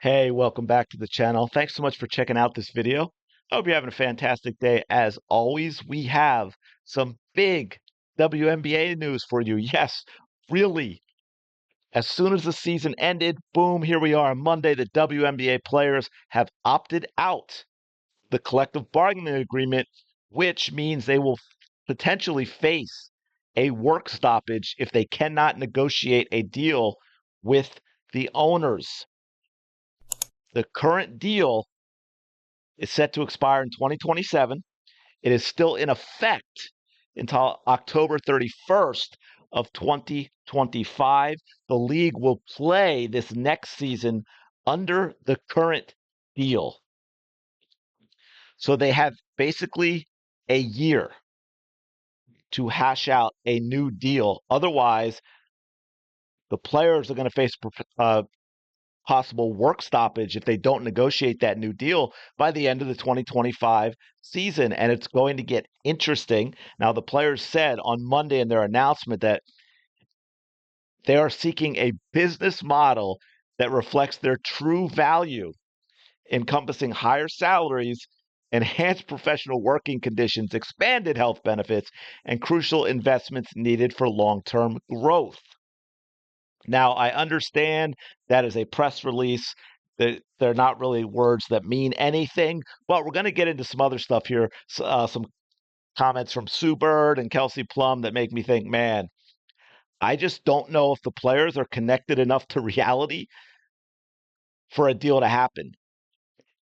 Hey, welcome back to the channel. Thanks so much for checking out this video. I hope you're having a fantastic day. As always, we have some big WNBA news for you. Yes, really. As soon as the season ended, boom, here we are on Monday. The WNBA players have opted out the collective bargaining agreement, which means they will potentially face a work stoppage if they cannot negotiate a deal with the owners. The current deal is set to expire in 2027. It is still in effect until October 31st of 2025. The league will play this next season under the current deal. So they have basically a year to hash out a new deal. Otherwise, the players are going to face possible work stoppage if they don't negotiate that new deal by the end of the 2025 season. And it's going to get interesting. Now, the players said on Monday in their announcement that they are seeking a business model that reflects their true value, encompassing higher salaries, enhanced professional working conditions, expanded health benefits, and crucial investments needed for long-term growth. Now, I understand that is a press release. They're not really words that mean anything, but we're going to get into some other stuff here. Some comments from Sue Bird and Kelsey Plum that make me think, man, I just don't know if the players are connected enough to reality for a deal to happen.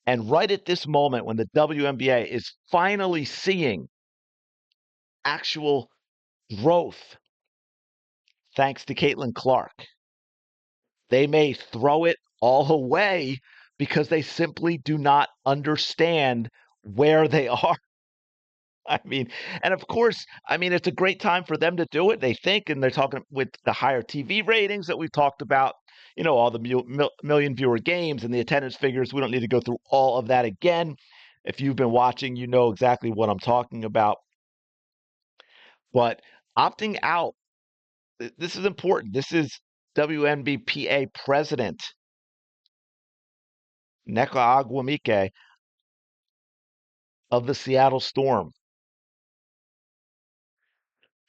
And right at this moment, when the WNBA is finally seeing actual growth, thanks to Caitlin Clark, they may throw it all away because they simply do not understand where they are. I mean, and of course, I mean, it's a great time for them to do it. They think, and they're talking with the higher TV ratings that we've talked about, all the million viewer games and the attendance figures. We don't need to go through all of that again. If you've been watching, you know exactly what I'm talking about. But opting out, this is important. This is WNBPA president Neka Agwamike of the Seattle Storm.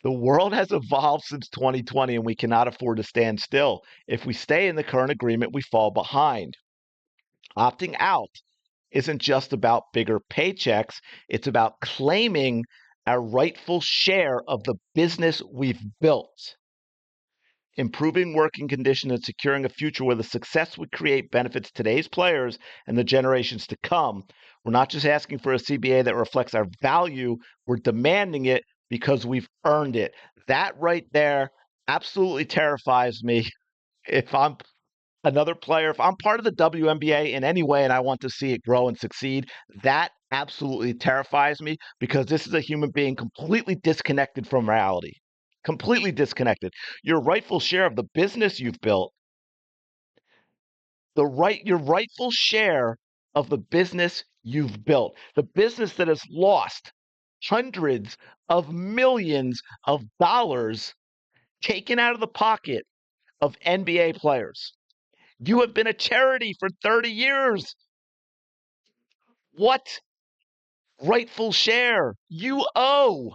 The world has evolved since 2020, and we cannot afford to stand still. If we stay in the current agreement, we fall behind. Opting out isn't just about bigger paychecks, it's about claiming our rightful share of the business we've built. Improving working conditions and securing a future where the success we create benefits today's players and the generations to come. We're not just asking for a CBA that reflects our value, we're demanding it because we've earned it. That right there absolutely terrifies me. If I'm another player, if I'm part of the WNBA in any way and I want to see it grow and succeed, that absolutely terrifies me because this is a human being completely disconnected from reality. Completely disconnected. Your rightful share of the business you've built, your rightful share of the business you've built, the business that has lost hundreds of millions of dollars taken out of the pocket of NBA players. You have been a charity for 30 years. What rightful share you owe?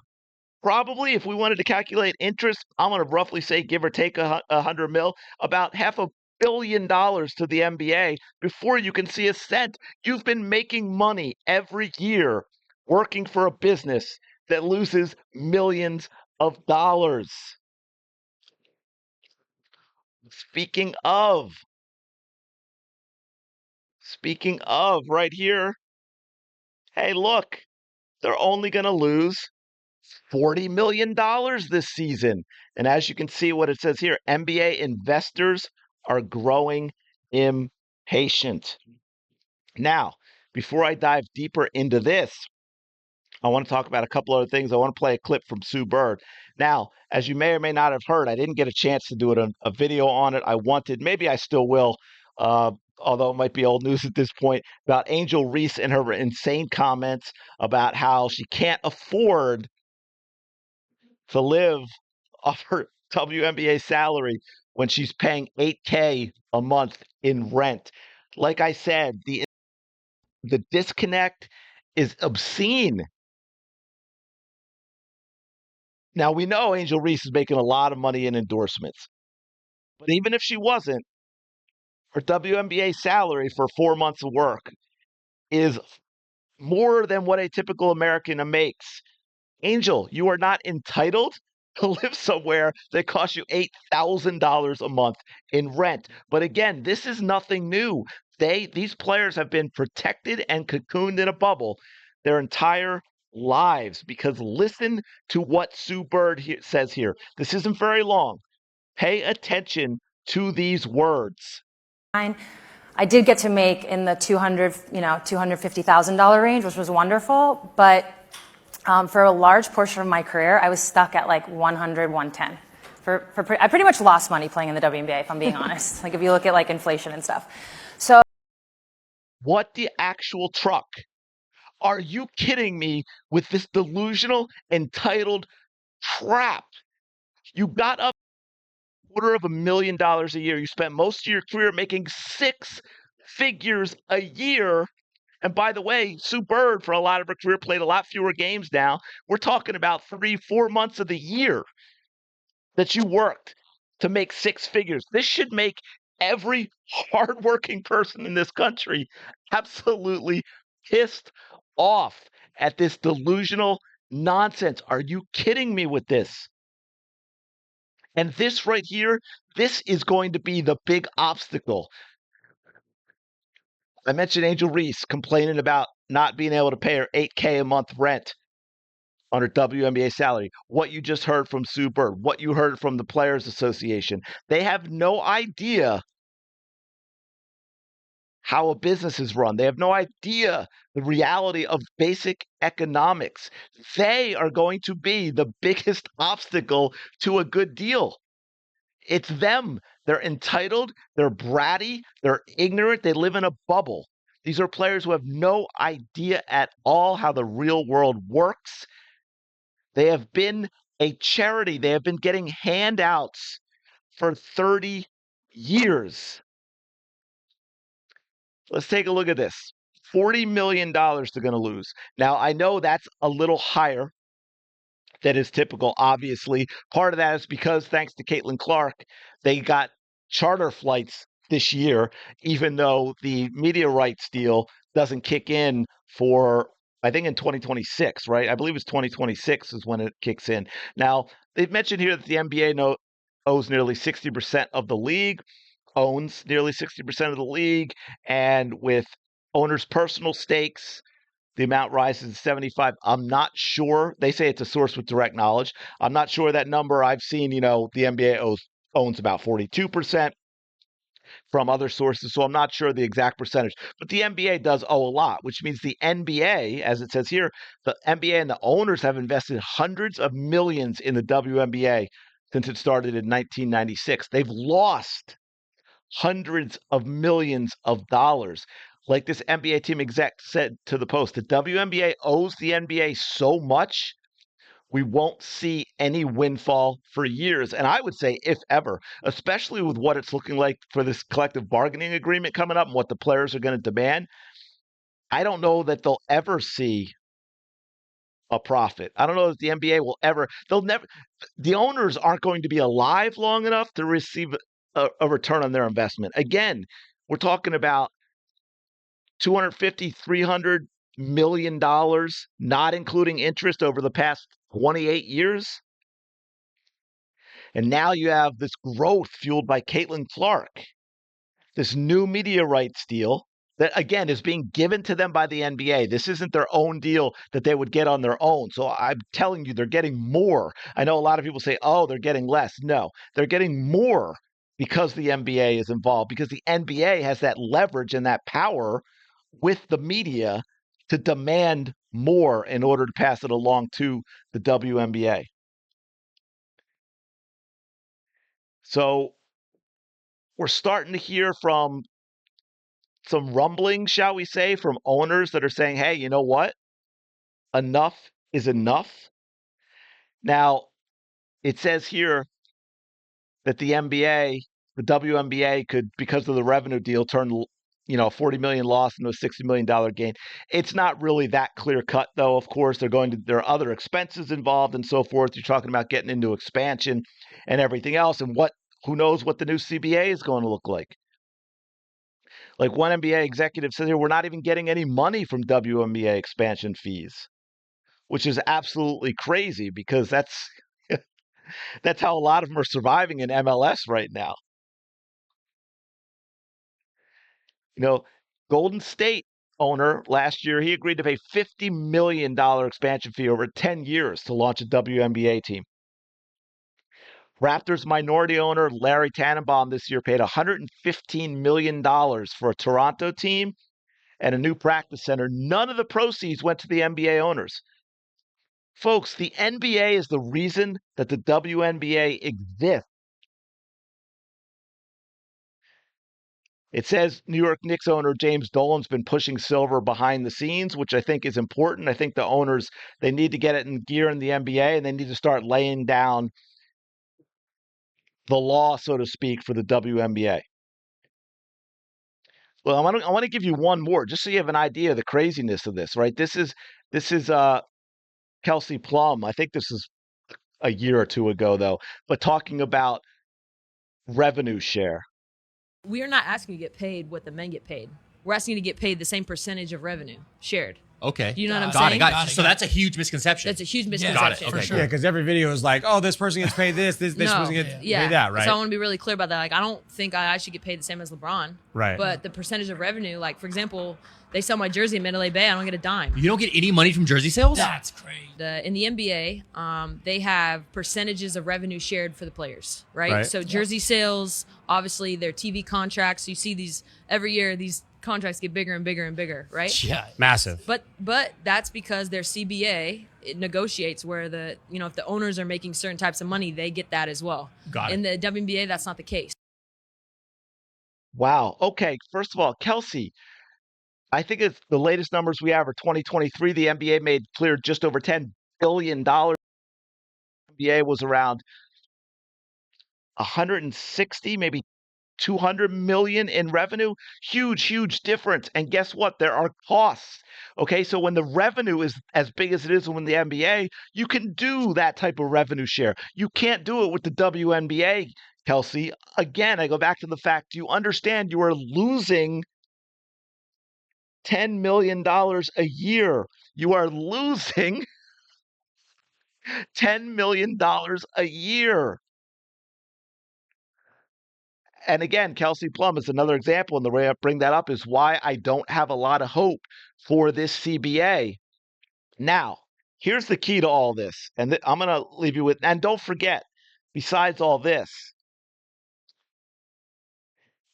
Probably, if we wanted to calculate interest, I'm going to roughly say, give or take 100 mil, about $500 million to the NBA before you can see a cent. You've been making money every year working for a business that loses millions of dollars. Speaking of, right here, hey, look, they're only going to lose $40 million this season. And as you can see what it says here, NBA investors are growing impatient. Now, before I dive deeper into this, I want to talk about a couple other things. I want to play a clip from Sue Bird. Now, as you may or may not have heard, I didn't get a chance to do a video on it. I wanted, maybe I still will, although it might be old news at this point, about Angel Reese and her insane comments about how she can't afford to live off her WNBA salary when she's paying $8K a month in rent. Like I said, the disconnect is obscene. Now we know Angel Reese is making a lot of money in endorsements, but even if she wasn't, her WNBA salary for 4 months of work is more than what a typical American makes. Angel, you are not entitled to live somewhere that costs you $8,000 a month in rent. But again, this is nothing new. These players have been protected and cocooned in a bubble their entire lives because listen to what Sue Bird says here. This isn't very long. Pay attention to these words. I did get to make in the $250,000 range, which was wonderful. But for a large portion of my career, I was stuck at like 100, 110. I pretty much lost money playing in the WNBA, if I'm being honest. Like if you look at like inflation and stuff. So What the actual truck? Are you kidding me with this delusional, entitled crap? You got up $250,000 a year. You spent most of your career making six figures a year. And by the way, Sue Bird, for a lot of her career, played a lot fewer games now. We're talking about 3-4 months of the year that you worked to make six figures. This should make every hardworking person in this country absolutely pissed off at this delusional nonsense. Are you kidding me with this? And this right here, this is going to be the big obstacle. I mentioned Angel Reese complaining about not being able to pay her $8K a month rent on her WNBA salary. What you just heard from Sue Bird, what you heard from the Players Association. They have no idea how a business is run. They have no idea the reality of basic economics. They are going to be the biggest obstacle to a good deal. It's them. They're entitled, they're bratty, they're ignorant, they live in a bubble. These are players who have no idea at all how the real world works. They have been a charity, they have been getting handouts for 30 years. Let's take a look at this. $40 million they're going to lose. Now, I know that's a little higher than is typical, obviously. Part of that is because, thanks to Caitlin Clark, they got charter flights this year, even though the media rights deal doesn't kick in for, I think, in 2026, right? I believe it's 2026 is when it kicks in. Now, they've mentioned here that the NBA owes nearly 60% of the league, owns nearly 60% of the league, and with owners' personal stakes, the amount rises to 75. I'm not sure. They say it's a source with direct knowledge. I'm not sure that number. I've seen, the NBA owns about 42% from other sources, so I'm not sure the exact percentage. But the NBA does owe a lot, which means the NBA, as it says here, the NBA and the owners have invested hundreds of millions in the WNBA since it started in 1996. They've lost hundreds of millions of dollars. Like this NBA team exec said to the Post, the WNBA owes the NBA so much, we won't see any windfall for years. And I would say, if ever, especially with what it's looking like for this collective bargaining agreement coming up and what the players are going to demand, I don't know that they'll ever see a profit. I don't know that the NBA will ever, they'll never, the owners aren't going to be alive long enough to receive a return on their investment. Again, we're talking about 250, $300 million, not including interest over the past 28 years. And now you have this growth fueled by Caitlin Clark, this new media rights deal that, again, is being given to them by the NBA. This isn't their own deal that they would get on their own. So I'm telling you, they're getting more. I know a lot of people say, oh, they're getting less. No, they're getting more because the NBA is involved, because the NBA has that leverage and that power with the media to demand more in order to pass it along to the WNBA. So we're starting to hear from some rumblings, shall we say, from owners that are saying, hey, you know what? Enough is enough. Now, it says here that the NBA, the WNBA could, because of the revenue deal, turn $40 million loss and a $60 million gain. It's not really that clear cut, though. Of course, there are other expenses involved and so forth. You're talking about getting into expansion and everything else, and who knows what the new CBA is going to look like. Like one NBA executive said here, we're not even getting any money from WNBA expansion fees, which is absolutely crazy because that's how a lot of them are surviving in MLS right now. Golden State owner last year, he agreed to pay $50 million expansion fee over 10 years to launch a WNBA team. Raptors minority owner Larry Tannenbaum this year paid $115 million for a Toronto team and a new practice center. None of the proceeds went to the NBA owners. Folks, the NBA is the reason that the WNBA exists. It says New York Knicks owner James Dolan's been pushing silver behind the scenes, which I think is important. I think the owners, they need to get it in gear in the NBA, and they need to start laying down the law, so to speak, for the WNBA. Well, I want to give you one more, just so you have an idea of the craziness of this, right? This is Kelsey Plum. I think this is a year or two ago, though, but talking about revenue share. We are not asking you to get paid what the men get paid. We're asking you to get paid the same percentage of revenue shared. Okay. You know what I'm saying? Got it. So that's a huge misconception. That's a huge Got misconception. it. Okay. For sure. Yeah, because every video is like, oh, this person gets paid this person gets paid that, right? So I want to be really clear about that. Like, I don't think I should get paid the same as LeBron. Right. But the percentage of revenue, like, for example, they sell my jersey in Mandalay Bay, I don't get a dime. You don't get any money from jersey sales? That's crazy. In the NBA, they have percentages of revenue shared for the players, right? So jersey sales, obviously their TV contracts. So you see these every year, these contracts get bigger and bigger and bigger, right? Yeah. Massive. But that's because their CBA, it negotiates where if the owners are making certain types of money, they get that as well. Got it. In the WNBA, that's not the case. Wow. Okay. First of all, Kelsey, I think it's the latest numbers we have are 2023. The NBA cleared just over $10 billion. The NBA was around 160, maybe 200 million in revenue. Huge difference. And guess what? There are costs. Okay, so when the revenue is as big as it is in the NBA, you can do that type of revenue share. You can't do it with the WNBA, Kelsey. Again, I go back to the fact, you understand you are losing $10 million a year. You are losing $10 million a year. And again, Kelsey Plum is another example, and the way I bring that up is why I don't have a lot of hope for this CBA. Now, here's the key to all this, and I'm going to leave you with, and don't forget, besides all this,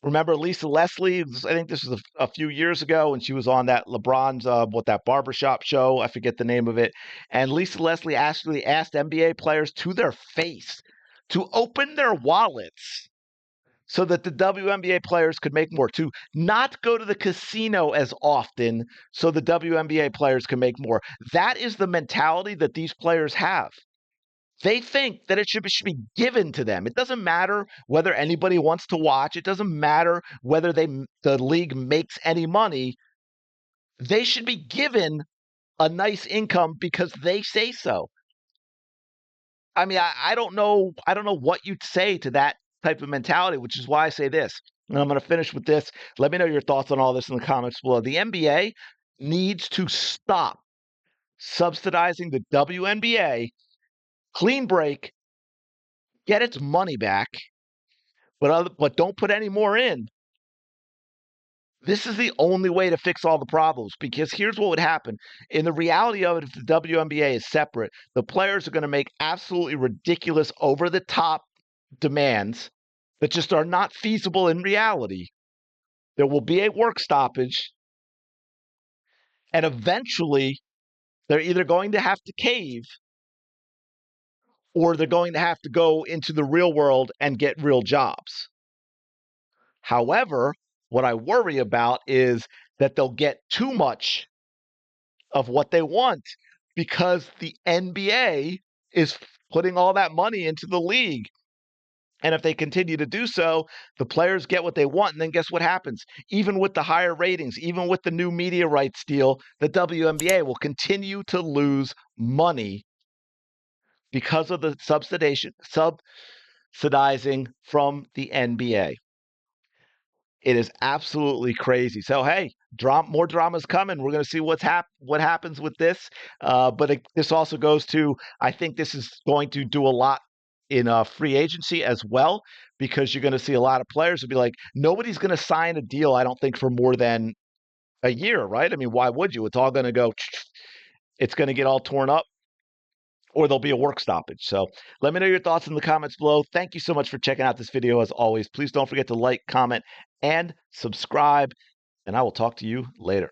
remember Lisa Leslie? I think this was a few years ago when she was on that LeBron's, that barbershop show. I forget the name of it. And Lisa Leslie actually asked NBA players to their face to open their wallets so that the WNBA players could make more, to not go to the casino as often so the WNBA players can make more. That is the mentality that these players have. They think that it should be given to them. It doesn't matter whether anybody wants to watch. It doesn't matter whether the league makes any money. They should be given a nice income because they say so. I mean, I don't know what you'd say to that type of mentality, which is why I say this. And I'm going to finish with this. Let me know your thoughts on all this in the comments below. The NBA needs to stop subsidizing the WNBA, clean break, get its money back, but don't put any more in. This is the only way to fix all the problems, because here's what would happen. In the reality of it, if the WNBA is separate, the players are going to make absolutely ridiculous, over-the-top demands that just are not feasible in reality. There will be a work stoppage, and eventually they're either going to have to cave or they're going to have to go into the real world and get real jobs. However, what I worry about is that they'll get too much of what they want because the NBA is putting all that money into the league. And if they continue to do so, the players get what they want. And then guess what happens? Even with the higher ratings, even with the new media rights deal, the WNBA will continue to lose money because of the subsidizing from the NBA. It is absolutely crazy. So, hey, more drama's coming. We're going to see what happens with this. This also goes to, I think this is going to do a lot in free agency as well, because you're going to see a lot of players will be like, nobody's going to sign a deal, I don't think, for more than a year, right? I mean, why would you? It's all going to go, it's going to get all torn up, or there'll be a work stoppage. So let me know your thoughts in the comments below. Thank you so much for checking out this video. As always, please don't forget to like, comment, and subscribe, and I will talk to you later.